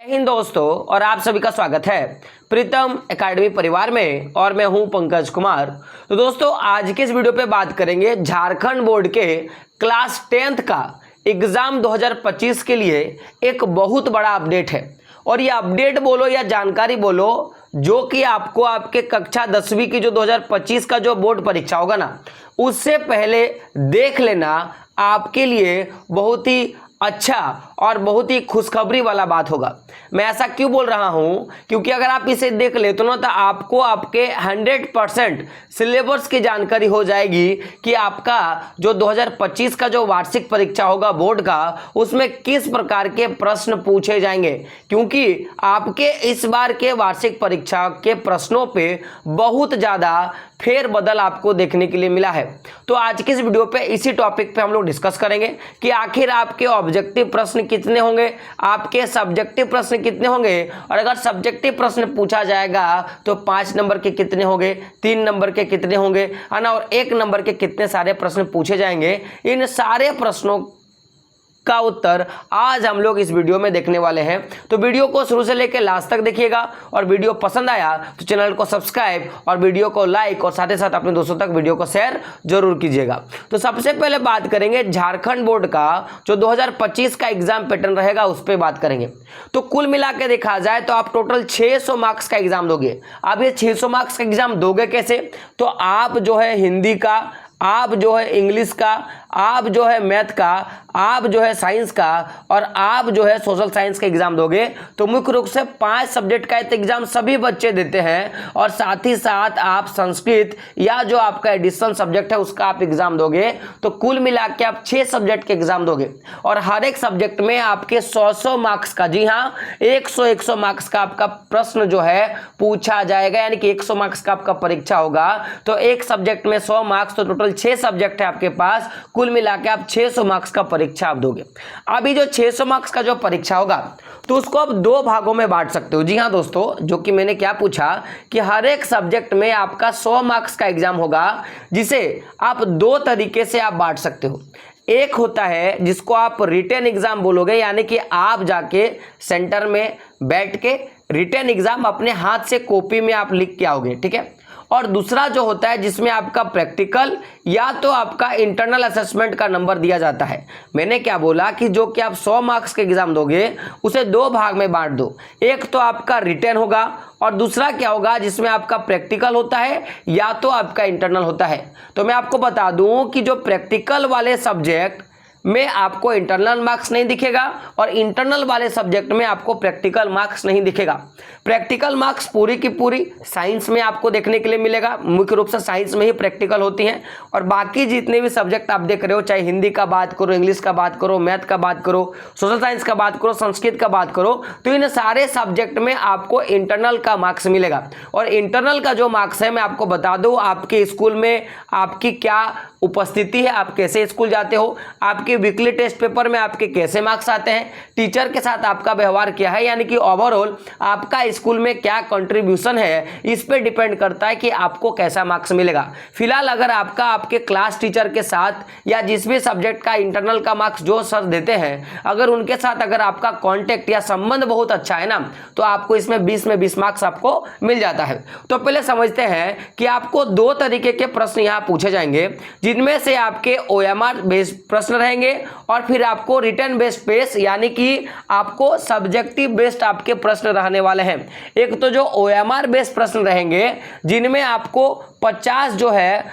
हिंद दोस्तों, और आप सभी का स्वागत है प्रीतम एकेडमी परिवार में। और मैं हूं पंकज कुमार। तो दोस्तों, आज के इस वीडियो पे बात करेंगे झारखंड बोर्ड के क्लास 10th का एग्जाम 2025 के लिए एक बहुत बड़ा अपडेट है। और ये अपडेट बोलो या जानकारी बोलो, जो कि आपको आपके कक्षा 10वीं की जो 2025 का जो बोर्ड परीक्षा होगा ना, उससे पहले देख लेना आपके लिए बहुत ही अच्छा और बहुत ही खुशखबरी वाला बात होगा। मैं ऐसा क्यों बोल रहा हूं, क्योंकि अगर आप इसे देख लेते हो तो आपको आपके 100% सिलेबस की जानकारी हो जाएगी कि आपका जो 2025 का जो वार्षिक परीक्षा होगा बोर्ड का, उसमें किस प्रकार के प्रश्न पूछे जाएंगे। क्योंकि आपके इस बार के वार्षिक परीक्षा के प्रश्नों पे बहुत ज़्यादा फेरबदल आपको देखने के लिए मिला है। तो आज के इस वीडियो पे इसी टॉपिक पे हम लोग डिस्कस करेंगे कि आखिर आपके ऑब्जेक्टिव प्रश्न कितने होंगे, आपके सब्जेक्टिव प्रश्न कितने होंगे, और अगर सब्जेक्टिव प्रश्न पूछा जाएगा तो 5 नंबर के कितने होंगे, 3 नंबर के कितने होंगे, है ना, और 1 नंबर के कितने सारे प्रश्न पूछे जाएंगे। इन सारे प्रश्नों का उत्तर आज हम लोग इस वीडियो में देखने वाले हैं। तो वीडियो को शुरू से लेकर लास्ट तक देखिएगा, और वीडियो पसंद आया तो चैनल को सब्सक्राइब और वीडियो को लाइक और साथ ही साथ अपने दोस्तों तक वीडियो को शेयर जरूर कीजिएगा। तो सबसे पहले बात करेंगे झारखंड बोर्ड का जो 2025 का एग्जाम पैटर्न रहेगा, उस पर बात करेंगे। तो कुल मिला के देखा जाए तो आप टोटल 600 मार्क्स का एग्जाम दोगे। अब ये 600 मार्क्स का एग्जाम दोगे कैसे? तो आप जो है हिंदी का, आप जो है इंग्लिश का, आप जो है मैथ का, आप जो है साइंस का, और आप जो है सोशल साइंस का एग्जाम दोगे। तो मुख्य रूप से 5 सब्जेक्ट का एग्जाम सभी बच्चे देते हैं, और साथ ही साथ आप संस्कृत या जो आपका एडिशनल सब्जेक्ट है उसका आप एग्जाम दोगे। तो कुल मिला के आप 6 सब्जेक्ट के एग्जाम दोगे, और हर एक सब्जेक्ट में आपके 100 मार्क्स का, जी हाँ 100 मार्क्स का आपका प्रश्न जो है पूछा जाएगा, यानी कि 100 मार्क्स का आपका परीक्षा होगा। तो एक सब्जेक्ट में 100 मार्क्स, तो टोटल 6 सब्जेक्ट है आपके पास, कुल मिला के आप 600 मार्क्स का परीक्षा आप दोगे। अभी जो 600 मार्क्स का जो परीक्षा होगा, तो उसको आप 2 भागों में बांट सकते हो। जी हाँ दोस्तों, जो कि मैंने क्या पूछा कि हर एक सब्जेक्ट में आपका 100 मार्क्स का एग्जाम होगा, जिसे आप 2 तरीके से आप बांट सकते हो। एक होता है जिसको आप रिटन एग्जाम बोलोगे, यानी कि आप जाके सेंटर में बैठ के रिटन एग्जाम अपने हाथ से कॉपी में आप लिख के आओगे, ठीक है। और दूसरा जो होता है जिसमें आपका प्रैक्टिकल या तो आपका इंटरनल असेसमेंट का नंबर दिया जाता है। मैंने क्या बोला कि जो कि आप 100 मार्क्स के एग्जाम दोगे, उसे 2 भाग में बांट दो। एक तो आपका रिटन होगा, और दूसरा क्या होगा जिसमें आपका प्रैक्टिकल होता है या तो आपका इंटरनल होता है। तो मैं आपको बता दूं कि जो प्रैक्टिकल वाले सब्जेक्ट में आपको इंटरनल मार्क्स नहीं दिखेगा, और इंटरनल वाले सब्जेक्ट में आपको प्रैक्टिकल मार्क्स नहीं दिखेगा। प्रैक्टिकल मार्क्स पूरी की पूरी साइंस में आपको देखने के लिए मिलेगा। मुख्य रूप से साइंस में ही प्रैक्टिकल होती हैं, और बाकी जितने भी सब्जेक्ट आप देख रहे हो, चाहे हिंदी का बात करो, इंग्लिश का बात करो, मैथ का बात करो, सोशल साइंस का बात करो, संस्कृत का बात करो, तो इन सारे सब्जेक्ट में आपको इंटरनल का मार्क्स मिलेगा। और इंटरनल का जो मार्क्स है, मैं आपको बता दूं आपके स्कूल में आपकी क्या उपस्थिति है, आप कैसे स्कूल जाते हो, आपके वीकली टेस्ट पेपर में आपके कैसे मार्क्स आते हैं, टीचर के साथ आपका व्यवहार क्या है, यानी कि ओवरऑल आपका स्कूल में क्या कंट्रीब्यूशन है, इस पे डिपेंड करता है कि आपको कैसा मार्क्स मिलेगा। फिलहाल अगर आपका आपके क्लास टीचर के साथ या जिस भी सब्जेक्ट का इंटरनल का मार्क्स जो सर देते हैं, अगर उनके साथ अगर आपका कॉन्टेक्ट या संबंध बहुत अच्छा है ना, तो आपको इसमें 20 में 20 मार्क्स आपको मिल जाता है। तो पहले समझते हैं कि आपको 2 तरीके के प्रश्न यहाँ पूछे जाएंगे, जिनमें से आपके OMR बेस्ड प्रश्न रहेंगे, और फिर आपको रिटन बेस्ड पेश, यानी कि आपको सब्जेक्टिव बेस्ड आपके प्रश्न रहने वाले हैं। एक तो जो OMR बेस्ड प्रश्न रहेंगे, जिनमें आपको 50 जो है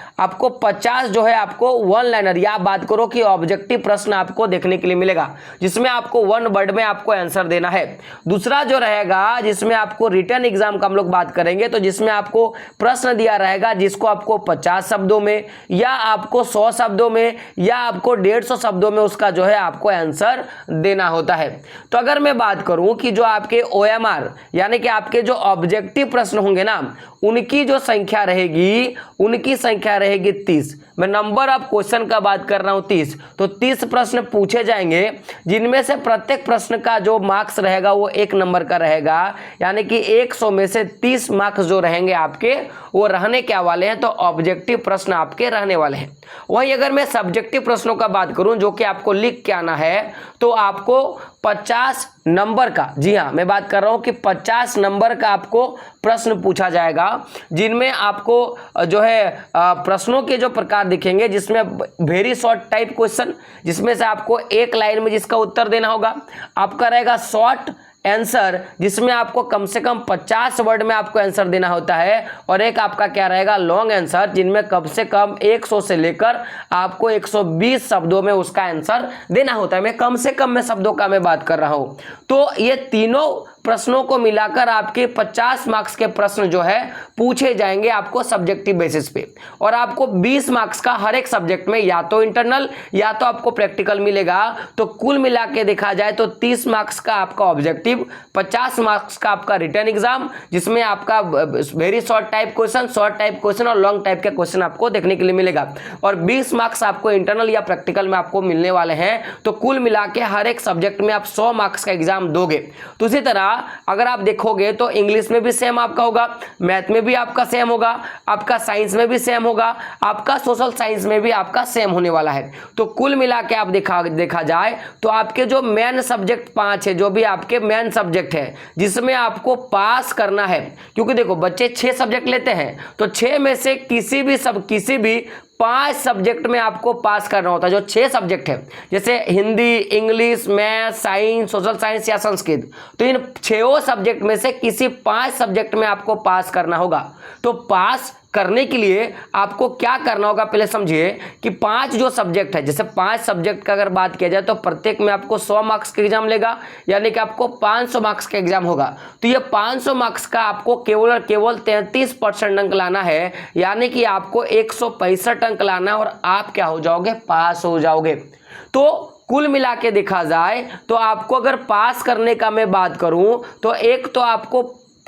आपको 1 लाइनर, या बात करो कि ऑब्जेक्टिव प्रश्न आपको देखने के लिए मिलेगा, जिसमें आपको 1 वर्ड में आपको आंसर देना है। दूसरा जो रहेगा जिसमें आपको रिटन एग्जाम का हम लोग बात करेंगे, तो जिसमें आपको प्रश्न दिया रहेगा, जिसको आपको 50 शब्दों में या आपको 100 शब्दों में या आपको 150 शब्दों में उसका जो है आपको आंसर देना होता है। तो अगर मैं बात करूं कि जो आपके OMR यानी कि आपके जो ऑब्जेक्टिव प्रश्न होंगे ना, उनकी जो संख्या रहेगी, उनकी संख्या रहेगी 30। मैं नंबर ऑफ क्वेश्चन का बात कर रहा हूं 30। तो 30 प्रश्न पूछे जाएंगे, जिनमें से प्रत्येक प्रश्न का जो मार्क्स रहेगा वो 1 नंबर का रहेगा, यानी कि 100 में से 30 मार्क्स जो रहेंगे आपके, वो रहने क्या वाले हैं, तो ऑब्जेक्टिव प्रश्न आपके रहने वाले हैं। वहीं अगर मैं सब्जेक्टिव प्रश्नों का बात करूं, जो कि आपको लिख के आना है, तो आपको 50 नंबर का, जी हाँ मैं बात कर रहा हूं कि 50 नंबर का आपको प्रश्न पूछा जाएगा, जिनमें आपको जो है प्रश्नों के जो प्रकार दिखेंगे, जिसमें वेरी शॉर्ट टाइप क्वेश्चन, जिसमें से आपको एक लाइन में जिसका उत्तर देना होगा। आपका रहेगा शॉर्ट आंसर, जिसमें आपको कम से कम 50 वर्ड में आपको आंसर देना होता है, और एक आपका क्या रहेगा लॉन्ग आंसर, जिनमें कम से कम 100 से लेकर आपको 120 शब्दों में उसका आंसर देना होता है। मैं कम से कम में शब्दों का मैं बात कर रहा हूं। तो ये तीनों प्रश्नों को मिलाकर आपके 50 मार्क्स के प्रश्न जो है पूछे जाएंगे आपको सब्जेक्टिव बेसिस पे, और आपको 20 मार्क्स का हर एक सब्जेक्ट में या तो इंटरनल या तो आपको प्रैक्टिकल मिलेगा। तो कुल मिला के देखा जाए तो 30 मार्क्स का आपका ऑब्जेक्टिव, 50 मार्क्स का आपका रिटन एग्जाम, जिसमें आपका very short type question, short type question और लॉन्ग टाइप के क्वेश्चन आपको देखने के लिए मिलेगा, और 20 मार्क्स आपको इंटरनल या प्रैक्टिकल में आपको मिलने वाले हैं। तो कुल मिला के हर एक सब्जेक्ट में आप 100 मार्क्स का एग्जाम दोगे। तो इसी तरह अगर आप देखोगे तो इंग्लिश में भी सेम आपका होगा, मैथ में भी आपका सेम होगा, आपका साइंस में भी सेम होगा, आपका सोशल साइंस में भी आपका सेम होने वाला है। तो कुल मिला के आप देखा जाए तो आपके जो मेन सब्जेक्ट 5 है, जो भी आपके मेन सब्जेक्ट है जिसमें आपको पास करना है, क्योंकि देखो बच्चे 6 सब्जेक्ट लेते हैं, तो 6 में से किसी भी 5 सब्जेक्ट में आपको पास करना होता है। जो 6 सब्जेक्ट है, जैसे Hindi, English, math, science, social science या संस्कृत, तो इन 6 सब्जेक्ट में से किसी 5 सब्जेक्ट में आपको पास करना होगा। तो पास करने के लिए आपको क्या करना होगा, पहले समझिए कि 5 जो सब्जेक्ट है, जैसे 5 सब्जेक्ट का अगर बात किया जाए तो प्रत्येक में आपको 100 मार्क्स का एग्जाम लेगा, यानी कि आपको 500 मार्क्स का एग्जाम होगा। तो ये 500 मार्क्स का आपको केवल और केवल 33% अंक लाना है, यानी कि आपको 165 अंक लाना, और आप क्या हो जाओगे, पास हो जाओगे। तो कुल मिला के देखा जाए तो आपको अगर पास करने का मैं बात करूं तो एक तो आपको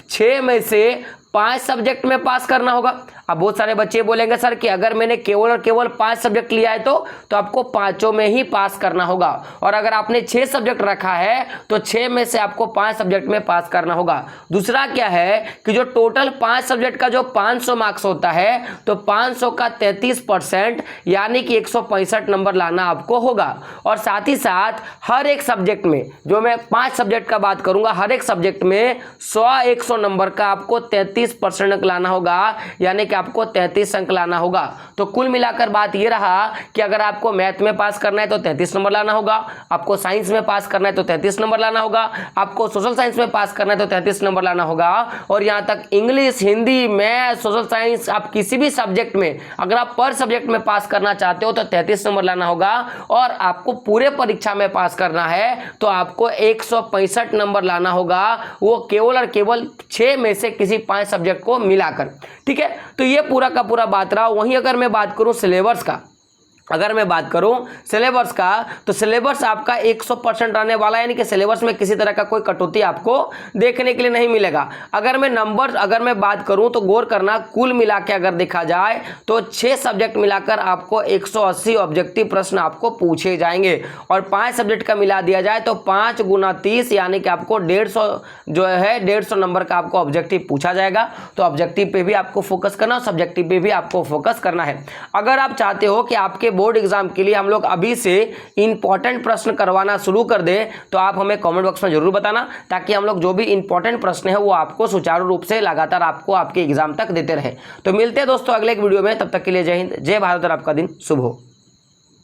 6 में से 5 सब्जेक्ट में पास करना होगा। अब बहुत सारे बच्चे बोलेंगे सर कि अगर मैंने केवल और केवल 5 सब्जेक्ट लिया है तो आपको 5 में ही पास करना होगा, और अगर आपने 6 सब्जेक्ट रखा है तो 6 में से आपको 5 सब्जेक्ट में पास करना होगा। दूसरा क्या है कि जो टोटल 5 सब्जेक्ट का जो 500 मार्क्स होता है, तो 500 का 33% यानी कि 165 नंबर लाना आपको होगा। और साथ ही साथ हर एक सब्जेक्ट में, जो मैं 5 सब्जेक्ट का बात करूंगा, हर एक सब्जेक्ट में 100 नंबर का आपको 33% अंक लाना होगा, यानी आपको 33 अंक लाना होगा। तो कुल मिलाकर बात यह रहा कि अगर आपको मैथ में पास करना है तो 33 नंबर लाना होगा, आपको साइंस में पास करना है तो 33 नंबर लाना होगा, आपको सोशल साइंस में पास करना है तो 33 नंबर लाना होगा, और यहां तक English, Hindi, math, social science, आप किसी भी सब्जेक्ट में अगर आप पर सब्जेक्ट में पास करना चाहते हो तो 33 नंबर लाना होगा। और आपको पूरे परीक्षा में पास करना है तो आपको 165 नंबर लाना होगा, वो केवल और केवल 6 में से किसी 5 सब्जेक्ट को मिलाकर। ठीक है, तो ये पूरा का पूरा बात रहा। वहीं अगर मैं बात करूं सिलेबस का, अगर मैं बात करूं सिलेबस का, तो सिलेबस आपका 100% रहने वाला है, यानी कि सिलेबस में किसी तरह का कोई कटौती आपको देखने के लिए नहीं मिलेगा। अगर मैं बात करूं तो गौर करना, कुल मिला के अगर देखा जाए तो 6 सब्जेक्ट मिलाकर आपको 180 ऑब्जेक्टिव प्रश्न आपको पूछे जाएंगे, और 5 सब्जेक्ट का मिला दिया जाए तो 5 × 30 यानी कि आपको 150 जो है 150 नंबर का आपको ऑब्जेक्टिव पूछा जाएगा। तो ऑब्जेक्टिव पे भी आपको फोकस करना, और सब्जेक्टिव पे भी आपको फोकस करना है। अगर आप चाहते हो कि आपके बोर्ड एग्जाम के लिए हम लोग अभी से इंपॉर्टेंट प्रश्न करवाना शुरू कर दें, तो आप हमें कमेंट बॉक्स में जरूर बताना, ताकि हम लोग जो भी इंपॉर्टेंट प्रश्न है वो आपको सुचारू रूप से लगातार आपको आपके एग्जाम तक देते रहे। तो मिलते हैं दोस्तों अगले एक वीडियो में, तब तक के लिए जय हिंद, जय भारत और आपका दिन शुभ हो।